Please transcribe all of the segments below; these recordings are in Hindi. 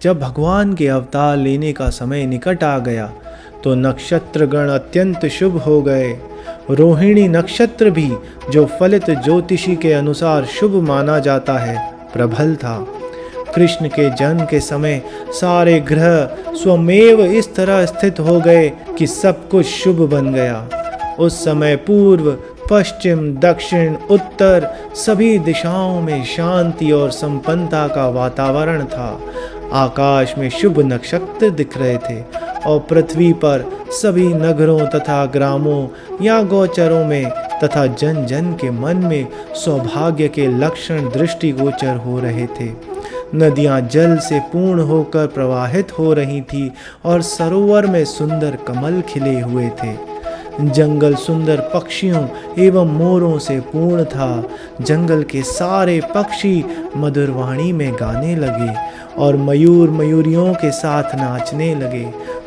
जब भगवान के अवतार लेने का समय निकट आ गया तो नक्षत्रगण अत्यंत शुभ हो गए। रोहिणी नक्षत्र भी, जो फलित ज्योतिषी के अनुसार शुभ माना जाता है, प्रबल था। कृष्ण के जन्म के समय सारे ग्रह स्वमेव इस तरह स्थित हो गए कि सब कुछ शुभ बन गया। उस समय पूर्व, पश्चिम, दक्षिण, उत्तर सभी दिशाओं में शांति और संपन्नता का वातावरण था। आकाश में शुभ नक्षत्र दिख रहे थे और पृथ्वी पर सभी नगरों तथा ग्रामों या गोचरों में तथा जन जन के मन में सौभाग्य के लक्षण दृष्टिगोचर हो रहे थे। नदियां जल से पूर्ण होकर प्रवाहित हो रही थी और सरोवर में सुंदर कमल खिले हुए थे। जंगल सुंदर पक्षियों एवं मोरों से पूर्ण था। जंगल के सारे पक्षी मधुरवाणी में गाने लगे और मयूर मयूरियों के साथ नाचने लगे।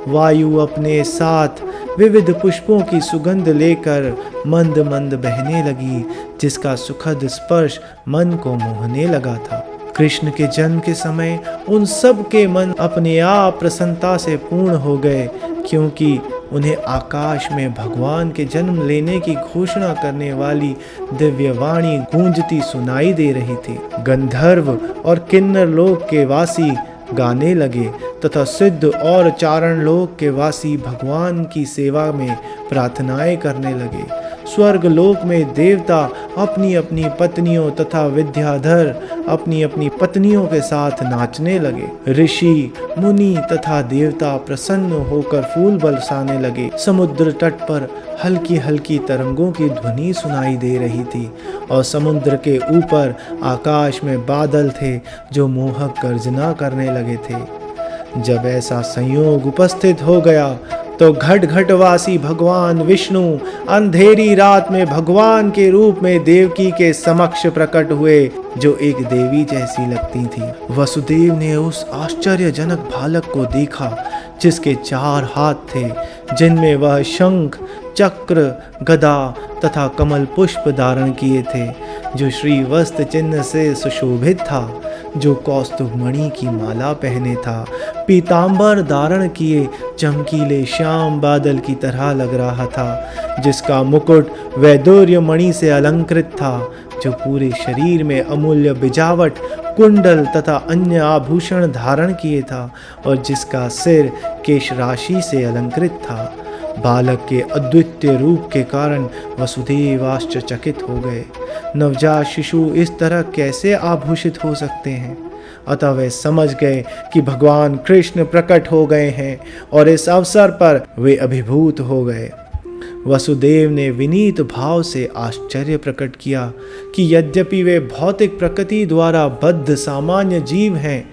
वायु अपने साथ विविध पुष्पों की सुगंध लेकर मंद मंद बहने लगी, जिसका सुखद स्पर्श मन को मोहने लगा था। कृष्ण के जन्म के समय उन सब के मन अपने आप प्रसन्नता से पूर्ण हो गए, क्योंकि उन्हें आकाश में भगवान के जन्म लेने की घोषणा करने वाली दिव्य वाणी गूंजती सुनाई दे रही थी। गंधर्व और किन्नर लोक के वासी गाने लगे तथा सिद्ध और चारण लोक के वासी भगवान की सेवा में प्रार्थनाएं करने लगे। स्वर्ग लोक में देवता अपनी अपनी पत्नियों तथा विद्याधर अपनी अपनी पत्नियों के साथ नाचने लगे। ऋषि, मुनि तथा देवता प्रसन्न होकर फूल बरसाने लगे। समुद्र तट पर हल्की हल्की तरंगों की ध्वनि सुनाई दे रही थी और समुद्र के ऊपर आकाश में बादल थे जो मोहक गर्जना करने लगे थे। जब ऐसा संयोग उपस्थित हो गया तो घट घटवासी भगवान विष्णु अंधेरी रात में भगवान के रूप में देवकी के समक्ष प्रकट हुए, जो एक देवी जैसी लगती थी। वसुदेव ने उस आश्चर्यजनक बालक को देखा जिसके 4 हाथ थे, जिनमें वह शंख, चक्र, गदा तथा कमल पुष्प धारण किए थे, जो श्री वस्त्र चिन्ह से सुशोभित था, जो कौस्तुभ मणि की माला पहने था, पीतांबर धारण किए चमकीले श्याम बादल की तरह लग रहा था, जिसका मुकुट वैदूर्य मणि से अलंकृत था, जो पूरे शरीर में अमूल्य बिजावट, कुंडल तथा अन्य आभूषण धारण किए था और जिसका सिर केश राशि से अलंकृत था। बालक के अद्वितीय रूप के कारण वसुदेव आश्चर्यचकित हो गए। नवजात शिशु इस तरह कैसे आभूषित हो सकते हैं? अतः वे समझ गए कि भगवान कृष्ण प्रकट हो गए हैं और इस अवसर पर वे अभिभूत हो गए। वसुदेव ने विनीत भाव से आश्चर्य प्रकट किया कि यद्यपि वे भौतिक प्रकृति द्वारा बद्ध सामान्य जीव हैं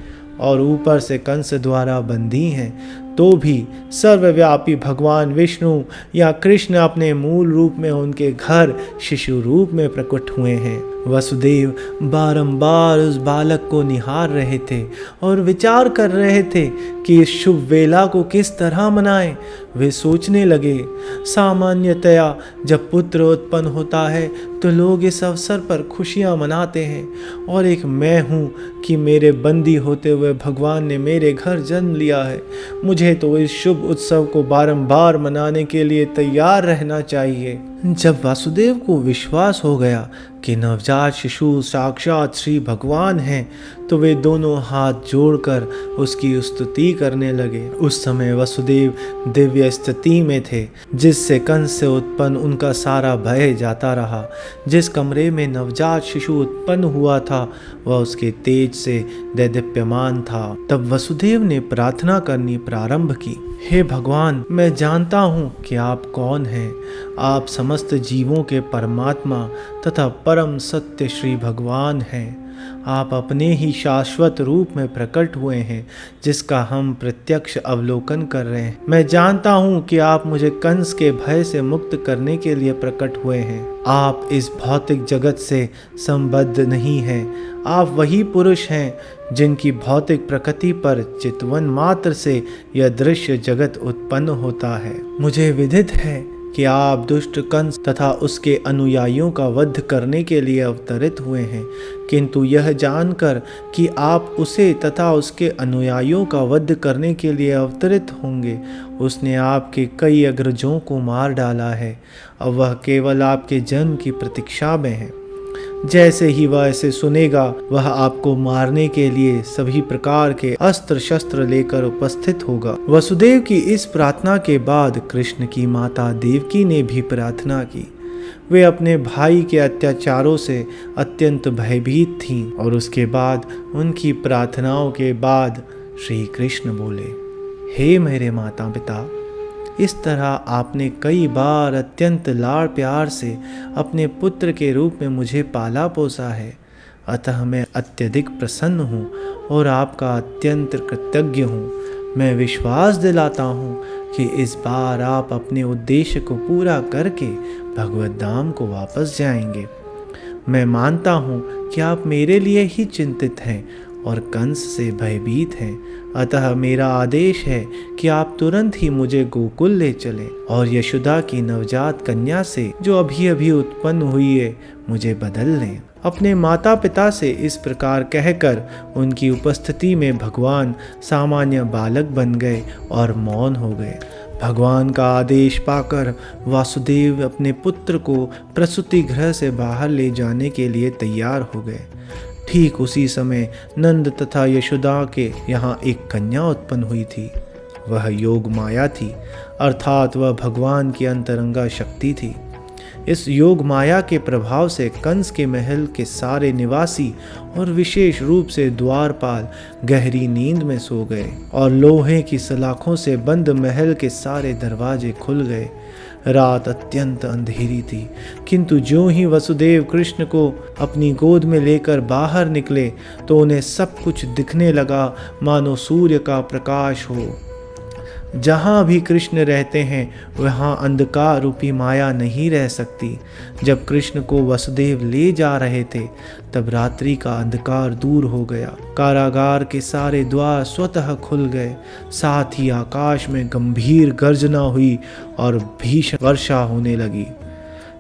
और ऊपर से कंस द्वारा बंदी हैं, तो भी सर्वव्यापी भगवान विष्णु या कृष्ण अपने मूल रूप में उनके घर शिशु रूप में प्रकट हुए हैं। वसुदेव बारंबार उस बालक को निहार रहे थे और विचार कर रहे थे कि इस शुभ वेला को किस तरह मनाएं। वे सोचने लगे, सामान्यतया जब पुत्र उत्पन्न होता है तो लोग इस अवसर पर खुशियां मनाते हैं, और एक मैं हूँ कि मेरे बंदी होते हुए भगवान ने मेरे घर जन्म लिया है। मुझे तो इस शुभ उत्सव को बारंबार मनाने के लिए तैयार रहना चाहिए। जब वासुदेव को विश्वास हो गया कि नवजात शिशु साक्षात श्री भगवान हैं, तो वे दोनों हाथ जोड़कर उसकी स्तुति करने लगे। उस समय वसुदेव दिव्य स्थिति में थे, जिससे कंस से उत्पन्न उनका सारा भय जाता रहा। जिस कमरे में नवजात शिशु उत्पन्न हुआ था वह उसके तेज से दैदीप्यमान था। तब वसुदेव ने प्रार्थना करनी प्रारंभ की, हे भगवान, मैं जानता हूँ कि आप कौन हैं। आप समस्त जीवों के परमात्मा तथा परम सत्य श्री भगवान हैं। आप अपने ही शाश्वत रूप में प्रकट हुए हैं, जिसका हम प्रत्यक्ष अवलोकन कर रहे हैं। मैं जानता हूँ कि आप मुझे कंस के भय से मुक्त करने के लिए प्रकट हुए हैं। आप इस भौतिक जगत से संबद्ध नहीं हैं। आप वही पुरुष हैं जिनकी भौतिक प्रकृति पर चितवन मात्र से यह दृश्य जगत उत्पन्न होता है। मुझे विदित है कि आप दुष्ट कंस तथा उसके अनुयायियों का वध करने के लिए अवतरित हुए हैं, किंतु यह जानकर कि आप उसे तथा उसके अनुयायियों का वध करने के लिए अवतरित होंगे, उसने आपके कई अग्रजों को मार डाला है। अब वह केवल आपके जन्म की प्रतीक्षा में है। जैसे ही वह इसे सुनेगा, वह आपको मारने के लिए सभी प्रकार के अस्त्र शस्त्र लेकर उपस्थित होगा। वसुदेव की इस प्रार्थना के बाद कृष्ण की माता देवकी ने भी प्रार्थना की। वे अपने भाई के अत्याचारों से अत्यंत भयभीत थीं और उसके बाद उनकी प्रार्थनाओं के बाद श्री कृष्ण बोले, हे मेरे माता पिता, इस तरह आपने कई बार अत्यंत लाड़ प्यार से अपने पुत्र के रूप में मुझे पाला पोसा है, अतः मैं अत्यधिक प्रसन्न हूँ और आपका अत्यंत कृतज्ञ हूँ। मैं विश्वास दिलाता हूँ कि इस बार आप अपने उद्देश्य को पूरा करके भगवत धाम को वापस जाएंगे। मैं मानता हूँ कि आप मेरे लिए ही चिंतित हैं और कंस से भयभीत हैं, अतः मेरा आदेश है कि आप तुरंत ही मुझे गोकुल ले चलें और यशोदा की नवजात कन्या से जो अभी अभी उत्पन्न हुई है मुझे बदल लें। अपने माता पिता से इस प्रकार कहकर उनकी उपस्थिति में भगवान सामान्य बालक बन गए और मौन हो गए। भगवान का आदेश पाकर वासुदेव अपने पुत्र को प्रसूति गृह से बाहर ले जाने के लिए तैयार हो गए। ठीक उसी समय नंद तथा यशोदा के यहाँ एक कन्या उत्पन्न हुई थी। वह योग माया थी, अर्थात वह भगवान की अंतरंगा शक्ति थी। इस योग माया के प्रभाव से कंस के महल के सारे निवासी और विशेष रूप से द्वारपाल गहरी नींद में सो गए और लोहे की सलाखों से बंद महल के सारे दरवाजे खुल गए। रात अत्यंत अंधेरी थी, किंतु ज्यों ही वसुदेव कृष्ण को अपनी गोद में लेकर बाहर निकले तो उन्हें सब कुछ दिखने लगा मानो सूर्य का प्रकाश हो। जहाँ भी कृष्ण रहते हैं वहाँ अंधकार रूपी माया नहीं रह सकती। जब कृष्ण को वसुदेव ले जा रहे थे तब रात्रि का अंधकार दूर हो गया। कारागार के सारे द्वार स्वतः खुल गए, साथ ही आकाश में गंभीर गर्जना हुई और भीषण वर्षा होने लगी।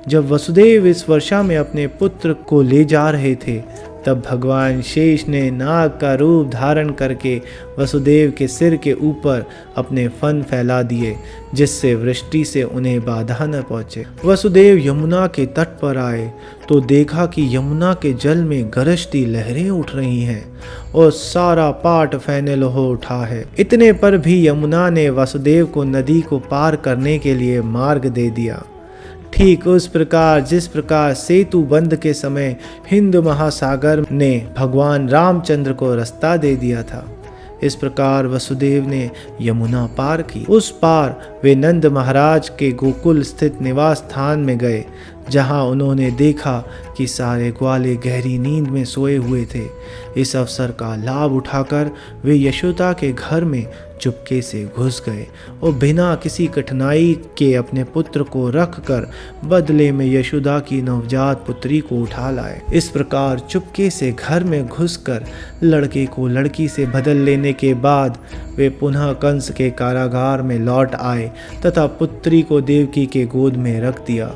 जब वसुदेव इस वर्षा में अपने पुत्र को ले जा रहे थे तब भगवान शेष ने नाग का रूप धारण करके वसुदेव के सिर के ऊपर अपने फन फैला दिए, जिससे वृष्टि से उन्हें बाधा न पहुँचे। वसुदेव यमुना के तट पर आए तो देखा कि यमुना के जल में गरजती लहरें उठ रही हैं और सारा पाट फैनल हो उठा है। इतने पर भी यमुना ने वसुदेव को नदी को पार करने के लिए मार्ग दे दिया। ठीक उस प्रकार जिस प्रकार सेतु बंध के समय हिंद महासागर ने भगवान रामचंद्र को रास्ता दे दिया था, इस प्रकार वसुदेव ने यमुना पार की। उस पार वे नंद महाराज के गोकुल स्थित निवास स्थान में गए, जहां उन्होंने देखा कि सारे ग्वाले गहरी नींद में सोए हुए थे। इस अवसर का लाभ उठाकर वे यशोदा के घर में चुपके से घुस गए और बिना किसी कठिनाई के अपने पुत्र को रखकर बदले में यशोदा की नवजात पुत्री को उठा लाए। इस प्रकार चुपके से घर में घुसकर लड़के को लड़की से बदल लेने के बाद वे पुनः कंस के कारागार में लौट आए तथा पुत्री को देवकी के गोद में रख दिया।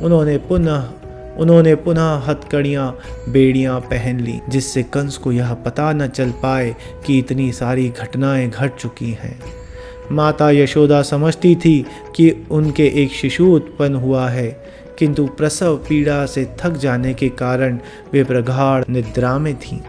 उन्होंने पुनः हथकड़ियाँ बेड़ियाँ पहन ली, जिससे कंस को यह पता न चल पाए कि इतनी सारी घटनाएं घट चुकी हैं। माता यशोदा समझती थी कि उनके एक शिशु उत्पन्न हुआ है, किंतु प्रसव पीड़ा से थक जाने के कारण वे प्रगाढ़ निद्रा में थीं।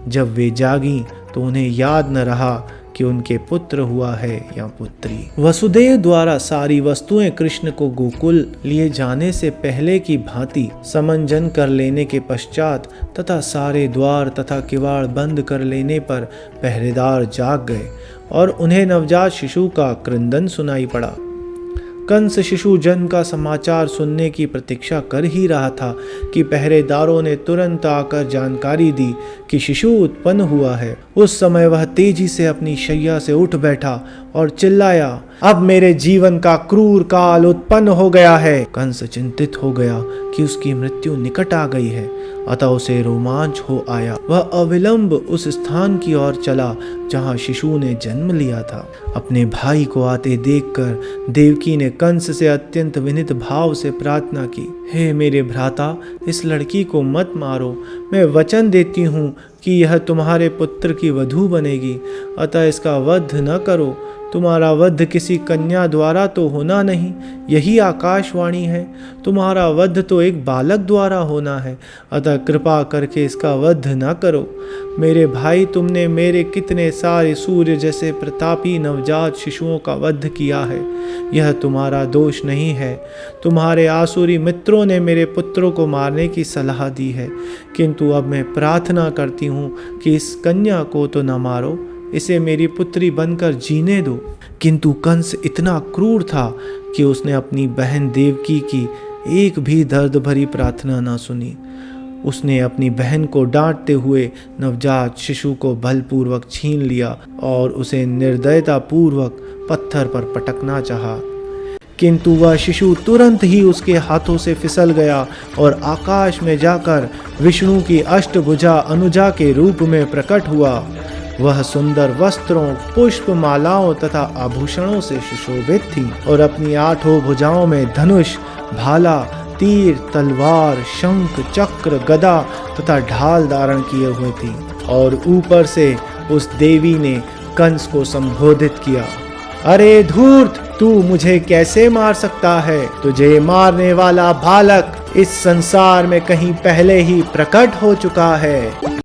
जब वे जागीं तो उन्हें याद न रहा कि उनके पुत्र हुआ है या पुत्री। वसुदेव द्वारा सारी वस्तुएं कृष्ण को गोकुल लिए जाने से पहले की भांति समंजन कर लेने के पश्चात तथा सारे द्वार तथा किवाड़ बंद कर लेने पर पहरेदार जाग गए और उन्हें नवजात शिशु का क्रंदन सुनाई पड़ा। कंस शिशु जन्म का समाचार सुनने की प्रतीक्षा कर ही रहा था कि पहरेदारों ने तुरंत आकर जानकारी दी कि शिशु उत्पन्न हुआ है। उस समय वह तेजी से अपनी शैया से उठ बैठा और चिल्लाया, अब मेरे जीवन का क्रूर काल उत्पन्न हो गया है। कंस चिंतित हो गया कि उसकी मृत्यु निकट आ गई है अतः उसे रोमांच हो आया। वह अविलंब उस स्थान की ओर चला जहाँ शिशु ने जन्म लिया था। अपने भाई को आते देखकर देवकी ने कंस से अत्यंत विनीत भाव से प्रार्थना की, हे मेरे भ्राता, इस लड़की को मत मारो। मैं वचन देती हूँ कि यह तुम्हारे पुत्र की वधू बनेगी, अतः इसका वध न करो। तुम्हारा वध किसी कन्या द्वारा तो होना नहीं, यही आकाशवाणी है। तुम्हारा वध तो एक बालक द्वारा होना है, अतः कृपा करके इसका वध न करो। मेरे भाई, तुमने मेरे कितने सारे सूर्य जैसे प्रतापी नवजात शिशुओं का वध किया है, यह तुम्हारा दोष नहीं है। तुम्हारे आसुरी मित्रों ने मेरे पुत्रों को मारने की सलाह दी है, किंतु अब मैं प्रार्थना करती हूँ कि इस कन्या को तो न मारो, इसे मेरी पुत्री बनकर जीने दो। किंतु कंस इतना क्रूर था कि उसने अपनी बहन देवकी की एक भी दर्द भरी प्रार्थना न सुनी। उसने अपनी बहन को डांटते हुए नवजात शिशु को बलपूर्वक छीन लिया और उसे निर्दयतापूर्वक पत्थर पर पटकना चाहा, किंतु वह शिशु तुरंत ही उसके हाथों से फिसल गया और आकाश में जाकर विष्णु की अष्टभुजा अनुजा के रूप में प्रकट हुआ। वह सुंदर वस्त्रों, पुष्प मालाओं तथा आभूषणों से सुशोभित थी और अपनी 8 भुजाओं में धनुष, भाला, तीर, तलवार, शंख, चक्र, गदा तथा ढाल धारण किए हुए थी। और ऊपर से उस देवी ने कंस को संबोधित किया, अरे धूर्त, तू मुझे कैसे मार सकता है? तुझे मारने वाला बालक इस संसार में कहीं पहले ही प्रकट हो चुका है।